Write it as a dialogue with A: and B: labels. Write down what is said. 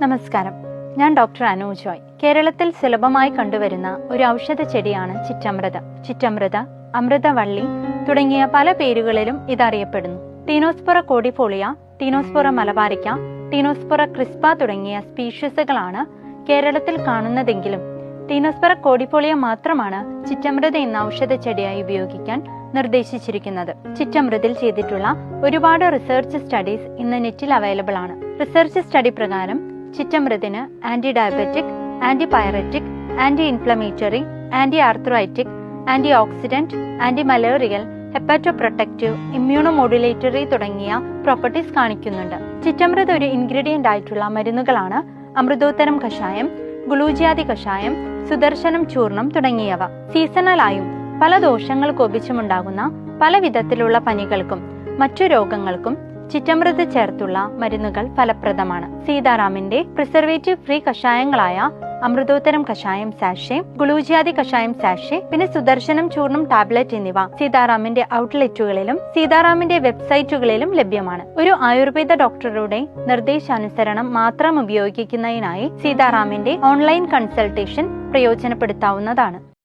A: നമസ്കാരം, ഞാൻ ഡോക്ടർ അനു ജോയ്. കേരളത്തിൽ സുലഭമായി കണ്ടുവരുന്ന ഒരു ഔഷധ ചെടിയാണ് ചിറ്റമൃതം. ചിറ്റമൃത, അമൃതവള്ളി തുടങ്ങിയ പല പേരുകളിലും ഇതറിയപ്പെടുന്നു. ടീനോസ്പൊറ കോഡിഫോളിയ, ടീനോസ്പൊറ മലബാരിക്ക, ടീനോസ്പൊറ ക്രിസ്പ തുടങ്ങിയ സ്പീഷീസുകളാണ് കേരളത്തിൽ കാണുന്നതെങ്കിലും ടീനോസ്പൊറ കോഡിഫോളിയ മാത്രമാണ് ചിറ്റമൃത എന്ന ഔഷധ ചെടിയായി ഉപയോഗിക്കാൻ നിർദ്ദേശിച്ചിരിക്കുന്നത്. ചിറ്റമൃതിൽ ചെയ്തിട്ടുള്ള ഒരുപാട് റിസർച്ച് സ്റ്റഡീസ് ഇന്ന് നെറ്റിൽ അവൈലബിൾ ആണ്. റിസർച്ച് സ്റ്റഡി പ്രകാരം ചിറ്റമൃതിന് anti diabetic, anti pyretic, anti inflammatory, anti arthritic, antioxidant, anti malarial, hepatoprotective, immunomodulatory തുടങ്ങിയ പ്രോപ്പർട്ടീസ് കാണിക്കുന്നുണ്ട്. ചിറ്റമൃത ഒരു ഇൻഗ്രീഡിയന്റ് ആയിട്ടുള്ള മരുന്നുകളാണ് അമൃതോത്തരം കഷായം, ഗുളൂജിയാതി കഷായം, സുദർശനം ചൂർണം തുടങ്ങിയവ. സീസണലായും പല ദോഷങ്ങൾ കോപിച്ചുമുണ്ടാകുന്ന പല വിധത്തിലുള്ള പനികൾക്കും മറ്റു രോഗങ്ങൾക്കും ചിറ്റമൃത് ചേർത്തുള്ള മരുന്നുകൾ ഫലപ്രദമാണ്. സീതാറാമിന്റെ പ്രിസർവേറ്റീവ് ഫ്രീ കഷായങ്ങളായ അമൃതോത്തരം കഷായം സാഷെ, ഗുളൂജിയാതി കഷായം സാഷെ, പിന്നെ സുദർശനം ചൂർണം ടാബ്ലറ്റ് എന്നിവ സീതാറാമിന്റെ ഔട്ട്ലെറ്റുകളിലും സീതാറാമിന്റെ വെബ്സൈറ്റുകളിലും ലഭ്യമാണ്. ഒരു ആയുർവേദ ഡോക്ടറുടെ നിർദ്ദേശാനുസരണം മാത്രം ഉപയോഗിക്കുന്നതിനായി സീതാറാമിന്റെ ഓൺലൈൻ കൺസൾട്ടേഷൻ പ്രയോജനപ്പെടുത്താവുന്നതാണ്.